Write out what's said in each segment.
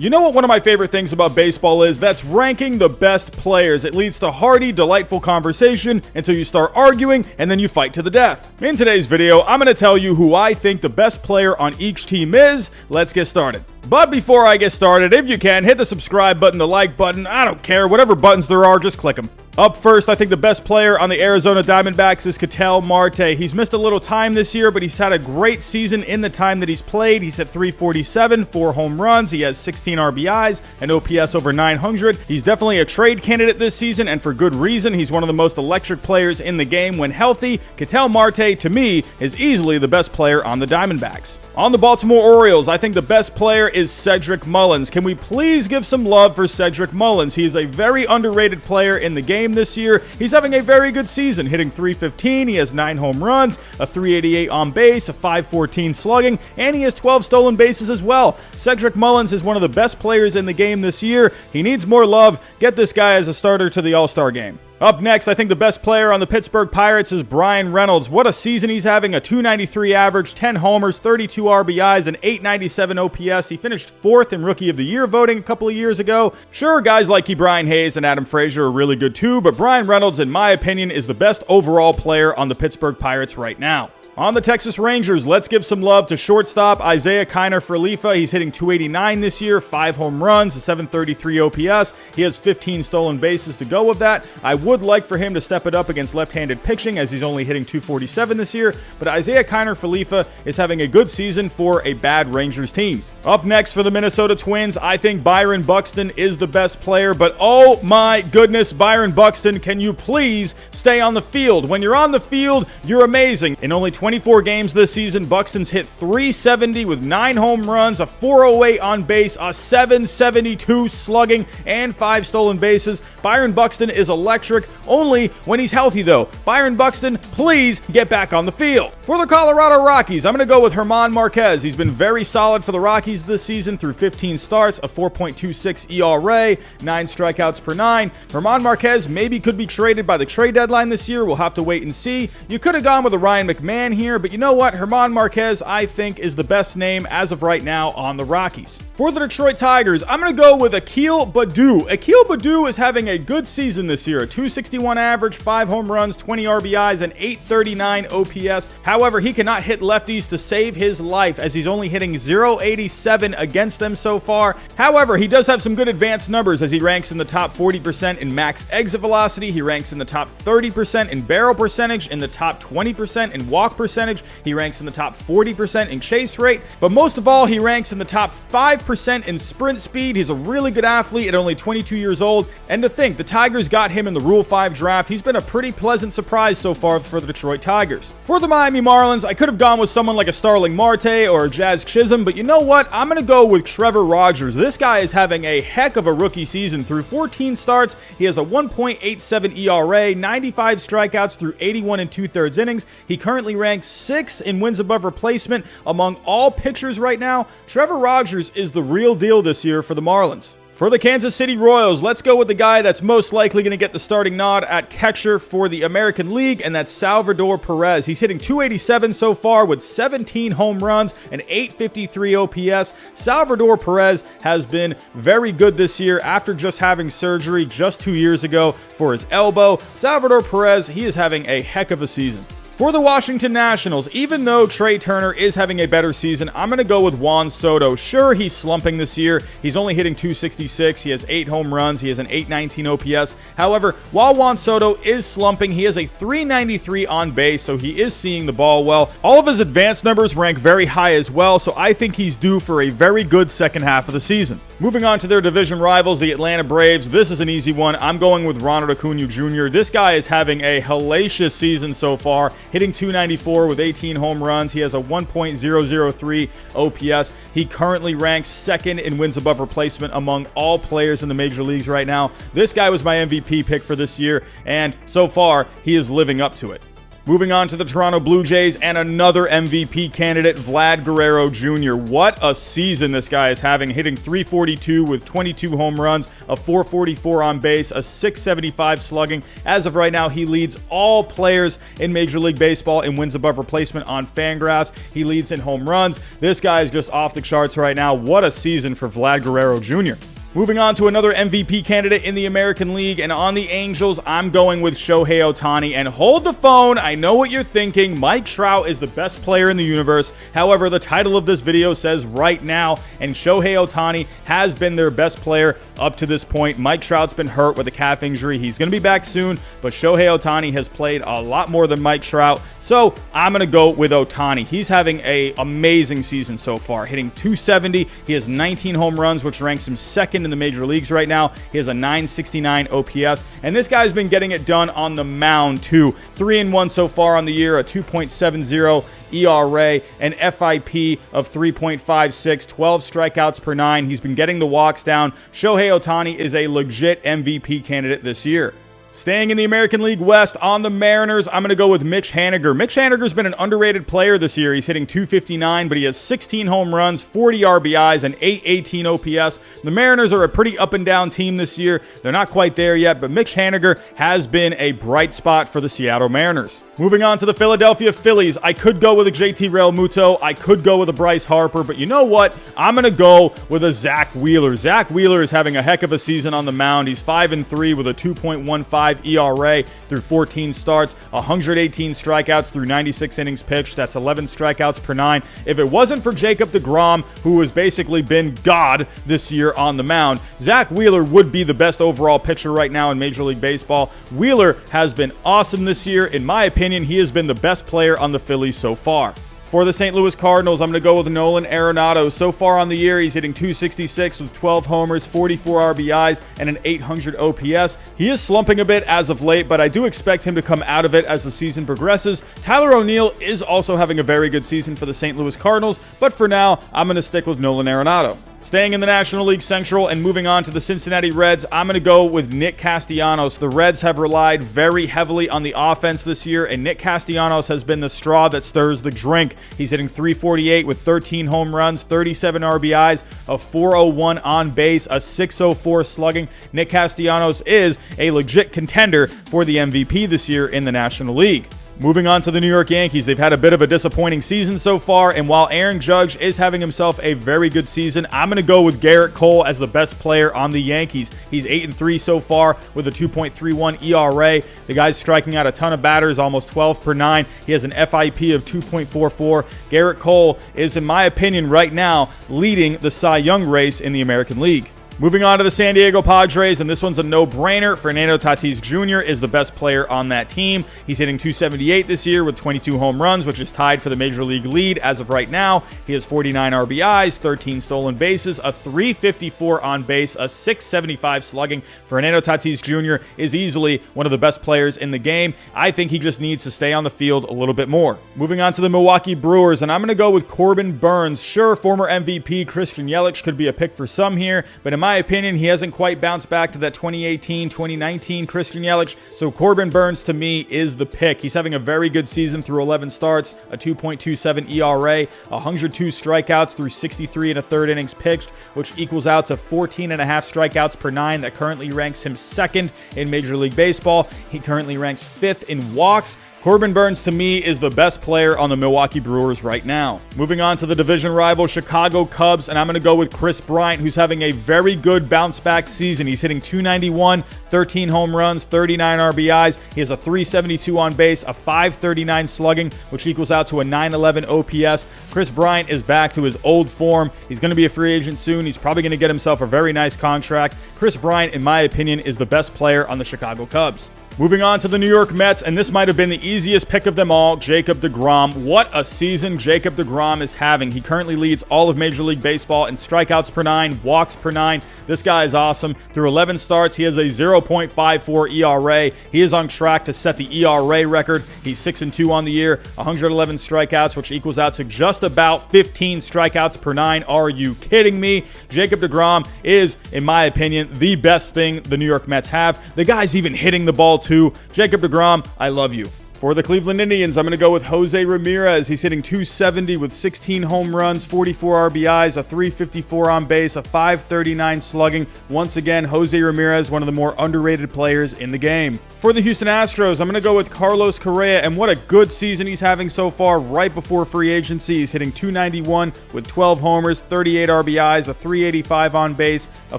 You know what one of my favorite things about baseball is? That's ranking the best players. It leads to hearty, delightful conversation until you start arguing and then you fight to the death. In today's video, I'm going to tell you who I think the best player on each team is. Let's get started. But before I get started, if you can, hit the subscribe button, the like button, I don't care, whatever buttons there are, just click them. Up first, I think the best player on the Arizona Diamondbacks is Ketel Marte. He's missed a little time this year, but he's had a great season in the time that he's played. He's hit .347, 4 home runs. He has 16 RBIs, and OPS over 900. He's definitely a trade candidate this season, and for good reason. He's one of the most electric players in the game when healthy. Ketel Marte, to me, is easily the best player on the Diamondbacks. On the Baltimore Orioles, I think the best player is Cedric Mullins. Can we please give some love for Cedric Mullins? He is a very underrated player in the game this year. He's having a very good season, hitting .315. He has 9 home runs, a .388 on base, a .514 slugging, and he has 12 stolen bases as well. Cedric Mullins is one of the best players in the game this year. He needs more love. Get this guy as a starter to the All-Star game. Up next, I think the best player on the Pittsburgh Pirates is Bryan Reynolds. What a season he's having, a .293 average, 10 homers, 32 RBIs, and .897 OPS. He finished 4th in Rookie of the Year voting a couple of years ago. Sure, guys like Brian Hayes and Adam Frazier are really good too, but Bryan Reynolds, in my opinion, is the best overall player on the Pittsburgh Pirates right now. On the Texas Rangers, let's give some love to shortstop Isiah Kiner-Falefa. He's hitting .289 this year, 5 home runs, a .733 OPS. He has 15 stolen bases to go with that. I would like for him to step it up against left-handed pitching as he's only hitting .247 this year, but Isiah Kiner-Falefa is having a good season for a bad Rangers team. Up next for the Minnesota Twins, I think Byron Buxton is the best player, but oh my goodness, Byron Buxton, can you please stay on the field? When you're on the field, you're amazing. In only 24 games this season, Buxton's hit .370 with 9 home runs, a .408 on base, a .772 slugging, and 5 stolen bases. Byron Buxton is electric, only when he's healthy though. Byron Buxton, please get back on the field. For the Colorado Rockies, I'm going to go with German Marquez. He's been very solid for the Rockies this season through 15 starts, a 4.26 ERA, 9 strikeouts per 9. German Marquez maybe could be traded by the trade deadline this year. We'll have to wait and see. You could have gone with a Ryan McMahon here, but you know what? German Marquez, I think, is the best name as of right now on the Rockies. For the Detroit Tigers, I'm going to go with Akil Baddoo. Akil Baddoo is having a good season this year, a .261 average, 5 home runs, 20 RBIs, and 839 OPS. However, he cannot hit lefties to save his life as he's only hitting .087 against them so far. However, he does have some good advanced numbers as he ranks in the top 40% in max exit velocity. He ranks in the top 30% in barrel percentage, in the top 20% in walk percentage. He ranks in the top 40% in chase rate, but most of all, he ranks in the top 5% in sprint speed. He's a really good athlete at only 22 years old, and to think the Tigers got him in the Rule 5 draft, he's been a pretty pleasant surprise so far for the Detroit Tigers. For the Miami Marlins, I could have gone with someone like a Starling Marte or a Jazz Chisholm, but you know what? I'm going to go with Trevor Rogers. This guy is having a heck of a rookie season. Through 14 starts, he has a 1.87 ERA, 95 strikeouts through 81 2/3 innings. He currently ranks 6th in wins above replacement among all pitchers right now. Trevor Rogers is the real deal this year for the Marlins. For the Kansas City Royals, let's go with the guy that's most likely going to get the starting nod at catcher for the American League, and that's Salvador Perez. He's hitting .287 so far with 17 home runs and .853 OPS. Salvador Perez has been very good this year after just having surgery just 2 years ago for his elbow. Salvador Perez, he is having a heck of a season. For the Washington Nationals, even though Trey Turner is having a better season, I'm going to go with Juan Soto. Sure, he's slumping this year. He's only hitting .266. He has 8 home runs. He has an .819 OPS. However, while Juan Soto is slumping, he has a .393 on base, so he is seeing the ball well. All of his advanced numbers rank very high as well, so I think he's due for a very good second half of the season. Moving on to their division rivals, the Atlanta Braves. This is an easy one. I'm going with Ronald Acuna Jr. This guy is having a hellacious season so far, hitting .294 with 18 home runs. He has a 1.003 OPS. He currently ranks 2nd in wins above replacement among all players in the major leagues right now. This guy was my MVP pick for this year, and so far, he is living up to it. Moving on to the Toronto Blue Jays and another MVP candidate, Vlad Guerrero Jr. What a season this guy is having, hitting .342 with 22 home runs, a .444 on base, a .675 slugging. As of right now, he leads all players in Major League Baseball in wins above replacement on Fangraphs. He leads in home runs. This guy is just off the charts right now. What a season for Vlad Guerrero Jr. Moving on to another MVP candidate in the American League, and on the Angels, I'm going with Shohei Ohtani. And hold the phone, I know what you're thinking. Mike Trout is the best player in the universe. However, the title of this video says right now, and Shohei Ohtani has been their best player up to this point. Mike Trout's been hurt with a calf injury. He's going to be back soon, but Shohei Ohtani has played a lot more than Mike Trout. So I'm going to go with Ohtani. He's having an amazing season so far, hitting .270. He has 19 home runs, which ranks him second in the major leagues right now. He has a .969 OPS, and this guy's been getting it done on the mound too. 3-1 so far on the year, a 2.70 ERA, an FIP of 3.56, 12 strikeouts per 9. He's been getting the walks down. Shohei Ohtani is a legit MVP candidate this year. Staying in the American League West, on the Mariners, I'm going to go with Mitch Haniger. Mitch Haniger's been an underrated player this year. He's hitting .259, but he has 16 home runs, 40 RBIs, and .818 OPS. The Mariners are a pretty up-and-down team this year. They're not quite there yet, but Mitch Haniger has been a bright spot for the Seattle Mariners. Moving on to the Philadelphia Phillies, I could go with a JT Realmuto. I could go with a Bryce Harper, but you know what? I'm going to go with a Zach Wheeler. Zach Wheeler is having a heck of a season on the mound. He's 5-3 with a 2.15 ERA through 14 starts, 118 strikeouts through 96 innings pitched. That's 11 strikeouts per 9. If it wasn't for Jacob deGrom, who has basically been God this year on the mound, Zach Wheeler would be the best overall pitcher right now in Major League Baseball. Wheeler has been awesome this year. In my opinion, he has been the best player on the Phillies so far. For the St. Louis Cardinals, I'm going to go with Nolan Arenado. So far on the year, he's hitting .266 with 12 homers, 44 RBIs, and an .800 OPS. He is slumping a bit as of late, but I do expect him to come out of it as the season progresses. Tyler O'Neill is also having a very good season for the St. Louis Cardinals, but for now, I'm going to stick with Nolan Arenado. Staying in the National League Central and moving on to the Cincinnati Reds, I'm going to go with Nick Castellanos. The Reds have relied very heavily on the offense this year, and Nick Castellanos has been the straw that stirs the drink. He's hitting .348 with 13 home runs, 37 RBIs, a .401 on base, a .604 slugging. Nick Castellanos is a legit contender for the MVP this year in the National League. Moving on to the New York Yankees, they've had a bit of a disappointing season so far, and while Aaron Judge is having himself a very good season, I'm going to go with Garrett Cole as the best player on the Yankees. He's 8-3 so far with a 2.31 ERA. The guy's striking out a ton of batters, almost 12 per 9. He has an FIP of 2.44. Garrett Cole is, in my opinion, right now leading the Cy Young race in the American League. Moving on to the San Diego Padres, and this one's a no-brainer. Fernando Tatis Jr. is the best player on that team. He's hitting .278 this year with 22 home runs, which is tied for the Major League lead as of right now. He has 49 RBIs, 13 stolen bases, a .354 on base, a .675 slugging. Fernando Tatis Jr. is easily one of the best players in the game. I think he just needs to stay on the field a little bit more. Moving on to the Milwaukee Brewers, and I'm going to go with Corbin Burnes. Sure, former MVP Christian Yelich could be a pick for some here, but in my opinion, he hasn't quite bounced back to that 2018-2019 Christian Yelich, so Corbin Burnes to me is the pick. He's having a very good season through 11 starts, a 2.27 ERA, 102 strikeouts through 63 1/3 innings pitched, which equals out to 14.5 strikeouts per 9. That currently ranks him second in Major League Baseball. He currently ranks 5th in walks. Corbin Burnes, to me, is the best player on the Milwaukee Brewers right now. Moving on to the division rival Chicago Cubs, and I'm going to go with Chris Bryant, who's having a very good bounce-back season. He's hitting .291, 13 home runs, 39 RBIs. He has a .372 on base, a .539 slugging, which equals out to a .911 OPS. Chris Bryant is back to his old form. He's going to be a free agent soon. He's probably going to get himself a very nice contract. Chris Bryant, in my opinion, is the best player on the Chicago Cubs. Moving on to the New York Mets, and this might have been the easiest pick of them all, Jacob deGrom. What a season Jacob deGrom is having. He currently leads all of Major League Baseball in strikeouts per 9, walks per 9. This guy is awesome. Through 11 starts, he has a 0.54 ERA. He is on track to set the ERA record. He's 6-2 on the year, 111 strikeouts, which equals out to just about 15 strikeouts per 9. Are you kidding me? Jacob deGrom is, in my opinion, the best thing the New York Mets have. The guy's even hitting the ball too. Jacob deGrom, I love you. For the Cleveland Indians, I'm going to go with Jose Ramirez. He's hitting .270 with 16 home runs, 44 RBIs, a .354 on base, a .539 slugging. Once again, Jose Ramirez, one of the more underrated players in the game. For the Houston Astros, I'm going to go with Carlos Correa, and what a good season he's having so far right before free agency. He's hitting .291 with 12 homers, 38 RBIs, a .385 on base, a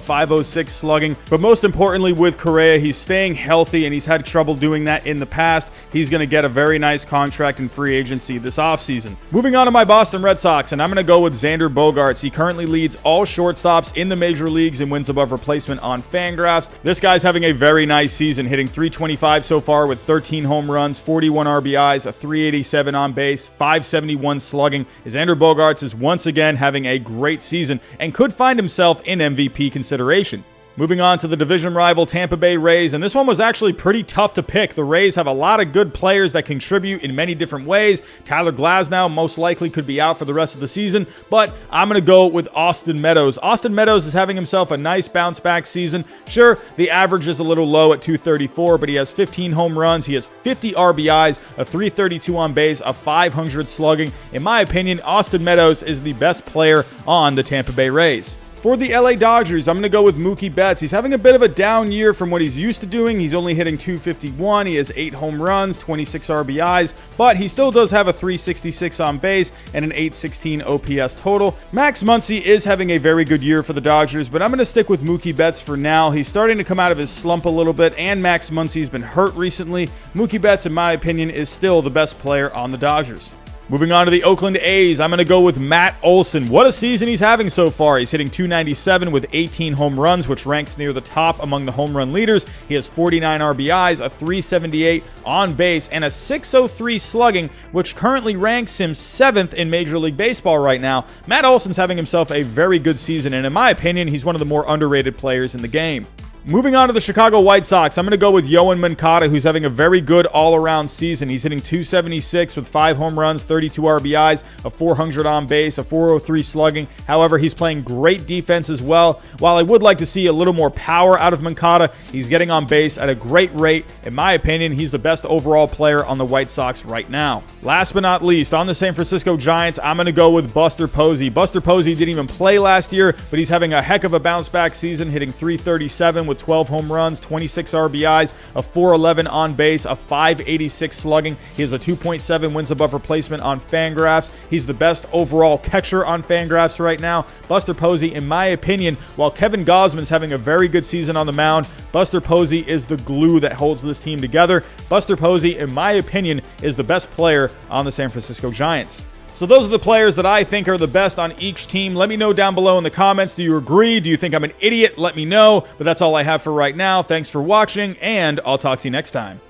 .506 slugging. But most importantly with Correa, he's staying healthy, and he's had trouble doing that in the past. He's going to get a very nice contract in free agency this offseason. Moving on to my Boston Red Sox, and I'm going to go with Xander Bogaerts. He currently leads all shortstops in the major leagues in wins above replacement on Fangraphs. This guy's having a very nice season, hitting .325 so far with 13 home runs, 41 RBIs, a .387 on base, .571 slugging. Xander Bogaerts is once again having a great season and could find himself in MVP consideration. Moving on to the division rival Tampa Bay Rays, and this one was actually pretty tough to pick. The Rays have a lot of good players that contribute in many different ways. Tyler Glasnow most likely could be out for the rest of the season, but I'm going to go with Austin Meadows. Austin Meadows is having himself a nice bounce-back season. Sure, the average is a little low at .234, but he has 15 home runs, he has 50 RBIs, a .332 on base, a .500 slugging. In my opinion, Austin Meadows is the best player on the Tampa Bay Rays. For the LA Dodgers, I'm going to go with Mookie Betts. He's having a bit of a down year from what he's used to doing. He's only hitting .251. He has 8 home runs, 26 RBIs, but he still does have a .366 on base and an .816 OPS total. Max Muncy is having a very good year for the Dodgers, but I'm going to stick with Mookie Betts for now. He's starting to come out of his slump a little bit, and Max Muncy's been hurt recently. Mookie Betts, in my opinion, is still the best player on the Dodgers. Moving on to the Oakland A's, I'm going to go with Matt Olson. What a season he's having so far. He's hitting .297 with 18 home runs, which ranks near the top among the home run leaders. He has 49 RBIs, a .378 on base, and a .603 slugging, which currently ranks him 7th in Major League Baseball right now. Matt Olson's having himself a very good season, and in my opinion, he's one of the more underrated players in the game. Moving on to the Chicago White Sox, I'm going to go with Yoan Moncada, who's having a very good all-around season. He's hitting .276 with 5 home runs, 32 RBIs, a .400 on base, a .403 slugging. However, he's playing great defense as well. While I would like to see a little more power out of Moncada, he's getting on base at a great rate. In my opinion, he's the best overall player on the White Sox right now. Last but not least, on the San Francisco Giants, I'm going to go with Buster Posey. Buster Posey didn't even play last year, but he's having a heck of a bounce-back season, hitting .337 with 12 home runs, 26 RBIs, a .411 on base, a .586 slugging. He has a 2.7 wins above replacement on Fangraphs. He's the best overall catcher on Fangraphs right now. Buster Posey, in my opinion, while Kevin Gausman's having a very good season on the mound, Buster Posey is the glue that holds this team together. Buster Posey, in my opinion, is the best player on the San Francisco Giants. So those are the players that I think are the best on each team. Let me know down below in the comments. Do you agree? Do you think I'm an idiot? Let me know. But that's all I have for right now. Thanks for watching, and I'll talk to you next time.